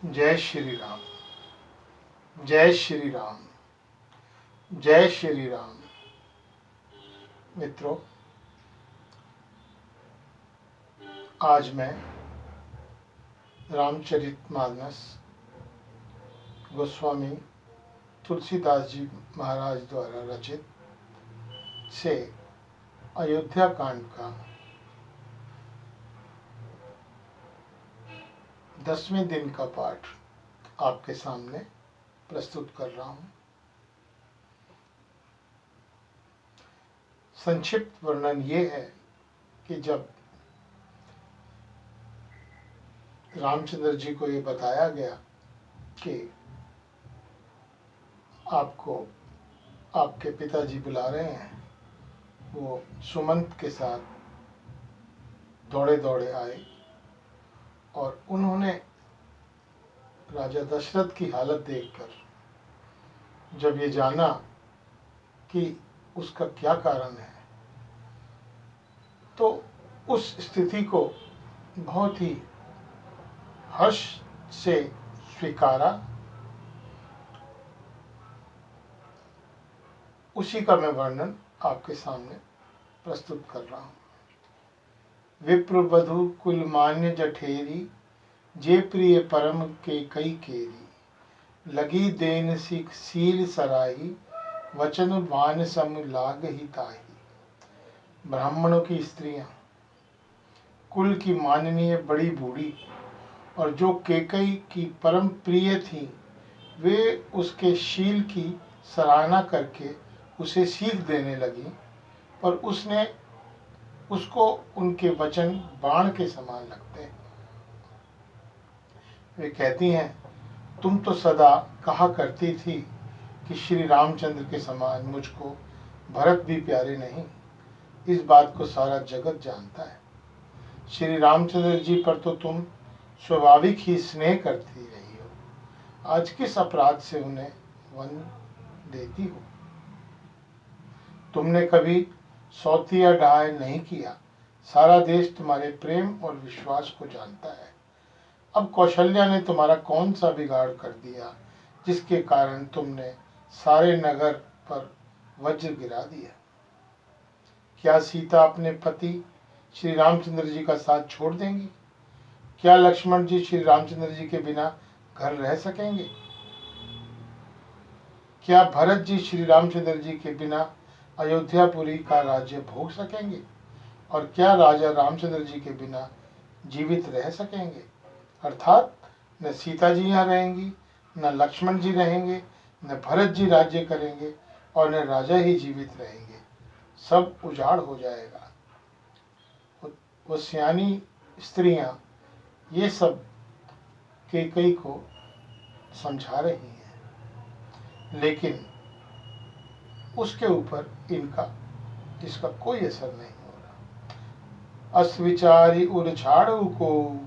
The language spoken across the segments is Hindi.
जय श्री राम। जय श्री राम। जय श्री राम। मित्रों, आज मैं रामचरितमानस गोस्वामी तुलसीदास जी महाराज द्वारा रचित से अयोध्या कांड का 10वें दिन का पाठ आपके सामने प्रस्तुत कर रहा हूं। संक्षिप्त वर्णन ये है कि जब रामचंद्र जी को ये बताया गया कि आपको आपके पिताजी बुला रहे हैं, वो सुमंत के साथ दौड़े दौड़े आए और उन्होंने राजा दशरथ की हालत देखकर जब ये जाना कि उसका क्या कारण है, तो उस स्थिति को बहुत ही हर्ष से स्वीकारा। उसी का मैं वर्णन आपके सामने प्रस्तुत कर रहा हूं। विप्रवधु कुलमान्य जठेरी, जे प्रिय परम के कई केरी, लगी देन सिख सील सराही, वचन वान सम लाग ही ताही। ब्राह्मणों की स्त्रियां, कुल की माननीय बड़ी बूढ़ी और जो केकई की परम प्रिय थी, वे उसके शील की सराहना करके उसे सीख देने लगी, पर उसको उनके वचन बाण के समान लगते हैं। वे कहती हैं, तुम तो सदा कहा करती थी कि श्री रामचंद्र के समान मुझको भरत भी प्यारे नहीं। इस बात को सारा जगत जानता है। श्री रामचंद्र जी पर तो तुम स्वाभाविक ही स्नेह करती रही हो, आज किस अपराध से उन्हें वन देती हो? तुमने कभी सौती या डाय नहीं किया। सारा देश तुम्हारे प्रेम और विश्वास को जानता है। अब कौशल्या ने तुम्हारा कौन सा बिगाड़ कर दिया जिसके कारण तुमने सारे नगर पर वज्र गिरा दिया? क्या सीता अपने पति श्री रामचंद्र जी का साथ छोड़ देंगी? क्या लक्ष्मण जी श्री रामचंद्र जी के बिना घर रह सकेंगे? क्या भरत जी श्री रामचंद्र जी के बिना अयोध्यापुरी का राज्य भोग सकेंगे? और क्या राजा रामचंद्र जी के बिना जीवित रह सकेंगे? अर्थात न सीता जी यहाँ रहेंगी, न लक्ष्मण जी रहेंगे, न भरत जी राज्य करेंगे और न राजा ही जीवित रहेंगे। सब उजाड़ हो जाएगा। वो सियानी स्त्रियां ये सब कैकेयी को समझा रही हैं, लेकिन उसके ऊपर इसका कोई असर नहीं हो रहा। अस विचारी उर को,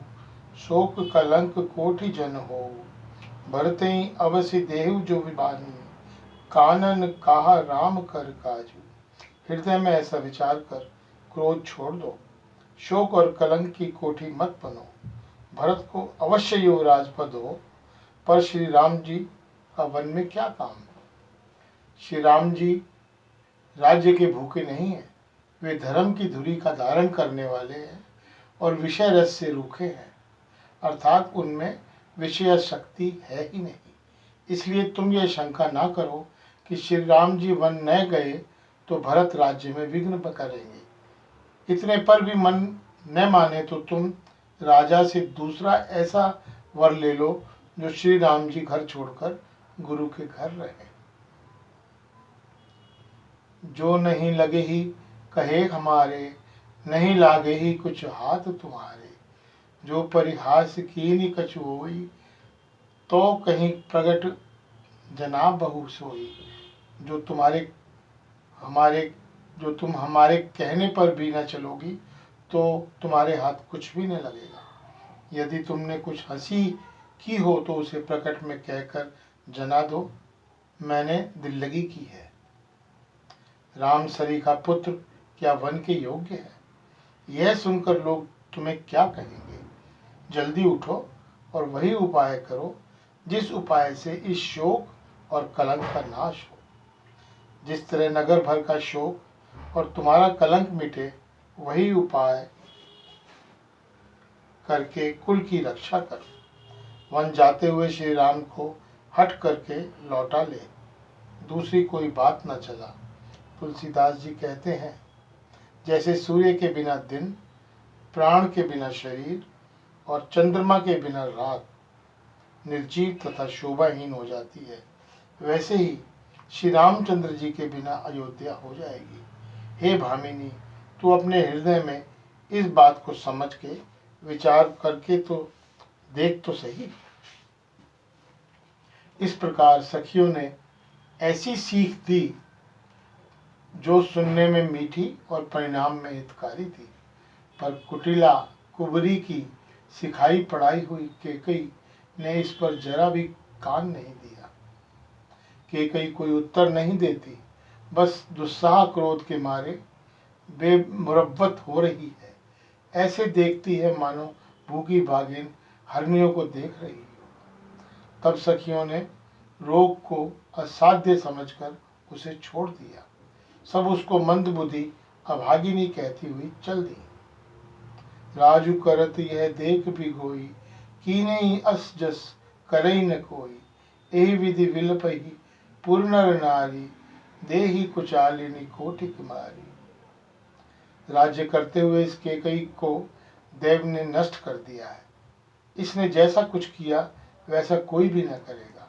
शोक कलंक कोटि जन हो, भरते अवश्य देहु जो विबानी, कानन कहा राम कर काजू। हृदय में ऐसा विचार कर क्रोध छोड़ दो, शोक और कलंक की कोठी मत बनो। भरत को अवश्य युवराज पद हो, पर श्री राम जी का वन में क्या काम? श्री राम जी राज्य के भूखे नहीं हैं। वे धर्म की धुरी का धारण करने वाले हैं और विषय रस से रूखे हैं, अर्थात उनमें विषय शक्ति है ही नहीं। इसलिए तुम ये शंका ना करो कि श्री राम जी वन न गए तो भरत राज्य में विघ्न करेंगे। इतने पर भी मन न माने तो तुम राजा से दूसरा ऐसा वर ले लो जो श्री राम जी घर छोड़कर गुरु के घर रहे। जो नहीं लगे ही कहे हमारे, नहीं लागे ही कुछ हाथ तुम्हारे। जो परिहास कीनी कछु होई, तो कहीं प्रगट जना बहु सोई। जो तुम हमारे कहने पर भी न चलोगी तो तुम्हारे हाथ कुछ भी न लगेगा। यदि तुमने कुछ हंसी की हो तो उसे प्रकट में कहकर जना दो, मैंने दिल लगी की है। राम सरी का पुत्र क्या वन के योग्य है? यह सुनकर लोग तुम्हें क्या कहेंगे? जल्दी उठो, और वही उपाय करो जिस उपाय से इस शोक और कलंक का नाश हो। जिस तरह नगर भर का शोक और तुम्हारा कलंक मिटे, वही उपाय करके कुल की रक्षा करो। वन जाते हुए श्री राम को हट करके लौटा ले, दूसरी कोई बात न चला। तुलसीदास जी कहते हैं, जैसे सूर्य के बिना दिन, प्राण के बिना शरीर और चंद्रमा के बिना रात निर्जीव तथा शोभाहीन हो जाती है, वैसे ही श्री रामचंद्र जी के बिना अयोध्या हो जाएगी। हे भामिनी, तू अपने हृदय में इस बात को समझ के विचार करके तो देख तो सही। इस प्रकार सखियों ने ऐसी सीख दी जो सुनने में मीठी और परिणाम में हितकारी थी, पर कुटिला कुबरी की सिखाई पढ़ाई हुई केकई ने इस पर जरा भी कान नहीं दिया। केकई कोई उत्तर नहीं देती, बस दुस्साह क्रोध के मारे बेमुरव्वत हो रही है। ऐसे देखती है मानो भूखी भागिन हरनियों को देख रही हो। तब सखियों ने रोग को असाध्य समझकर उसे छोड़ दिया। सब उसको मंदबुद्धि अभागिनी कहती हुई चल दी। राजू करत यह देख भी गोई, कीने अस जस करई न कोई। एहि विधि विलपहि पुरनर नारी, देहि कुचालिनी कोटि कुमारी। राज्य करते हुए इस केकई को देव ने नष्ट कर दिया है। इसने जैसा कुछ किया वैसा कोई भी न करेगा।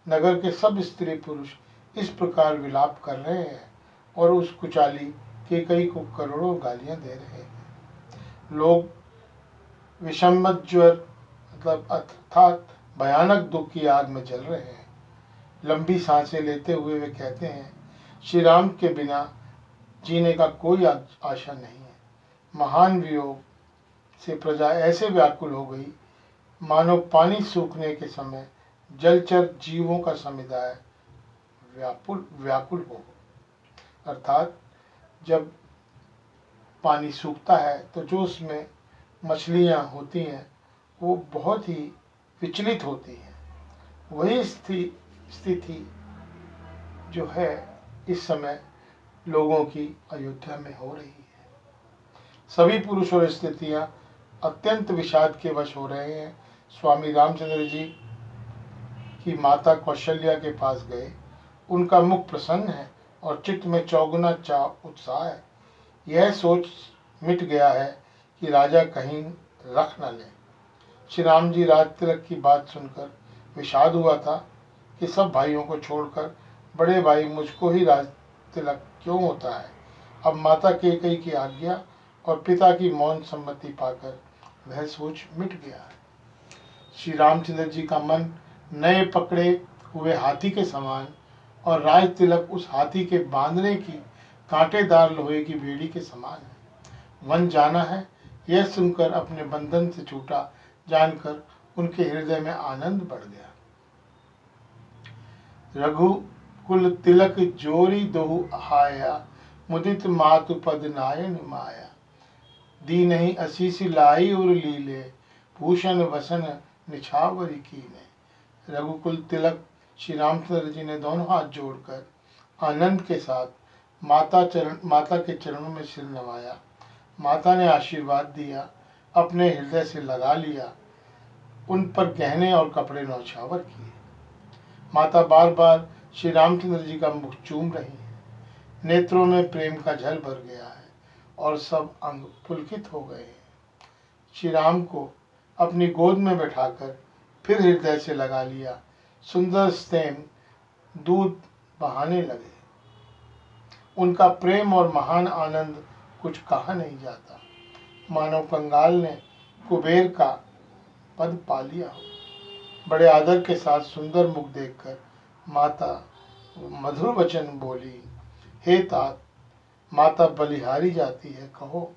नगर के सब स्त्री पुरुष इस प्रकार विलाप कर रहे हैं और उस कुचाली केकई को करोड़ों गालियां दे रहे हैं। लोग विषमत ज्वर मतलब अर्थात भयानक दुख की आग में जल रहे हैं। लंबी सांसें लेते हुए वे कहते हैं, श्री राम के बिना जीने का कोई आशा नहीं है। महान वियोग से प्रजा ऐसे व्याकुल हो गई मानो पानी सूखने के समय जलचर जीवों का समुदाय व्याकुल हो। अर्थात जब पानी सूखता है तो जो उसमें मछलियां होती हैं वो बहुत ही विचलित होती हैं। वही स्थिति जो है इस समय लोगों की अयोध्या में हो रही है। सभी पुरुष और स्त्रियां अत्यंत विषाद के वश हो रहे हैं। स्वामी रामचंद्र जी की माता कौशल्या के पास गए। उनका मुख प्रसन्न है और चित्त में चौगुना उत्साह है। यह सोच मिट गया है कि राजा कहीं रख न ले। श्री राम जी राज तिलक की बात सुनकर विषाद हुआ था कि सब भाइयों को छोड़कर बड़े भाई मुझको ही राज तिलक क्यों होता है। अब माता केकई की आज्ञा और पिता की मौन सम्मति पाकर वह सोच मिट गया है। श्री रामचंद्र जी का मन नए पकड़े हुए हाथी के समान और राज तिलक उस हाथी के बांधने की कांटेदार लोहे की बेड़ी के समान है। वन जाना है यह सुनकर अपने बंधन से छूटा जानकर उनके हृदय में आनंद बढ़ गया। रघुकुल तिलक जोरी दोहु हाया, मुदित मातु पद नायन माया। दी नहीं असीस लाई उर लीले, भूषण वसन निछावरी कीने। रघुकुल तिलक श्री रामचंद्र जी ने दोनों हाथ जोड़कर आनंद के साथ माता के चरणों में सिर नवाया। माता ने आशीर्वाद दिया, अपने हृदय से लगा लिया, उन पर गहने और कपड़े नौछावर किए। माता बार बार श्री रामचंद्र जी का मुख चूम रही है। नेत्रों में प्रेम का जल भर गया है और सब अंग पुलकित हो गए हैं। श्री राम को अपनी गोद में बैठाकर फिर हृदय से लगा लिया। सुंदर स्तन दूध बहाने लगे। उनका प्रेम और महान आनंद कुछ कहा नहीं जाता। मानो कंगाल ने कुबेर का पद पा लिया हो। बड़े आदर के साथ सुंदर मुख देखकर माता मधुर वचन बोली, हे तात, माता बलिहारी जाती है, कहो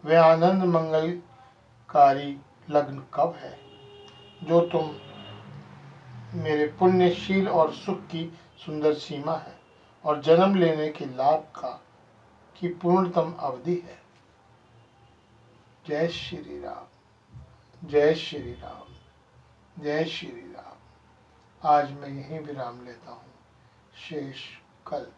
वह आनंद मंगलकारी लग्न कब है जो तुम मेरे पुण्यशील और सुख की सुंदर सीमा है और जन्म लेने के लाभ की पूर्णतम अवधि है। जय श्री राम, जय श्री राम। जय श्री राम। आज मैं यहीं विराम लेता हूँ, शेष कल।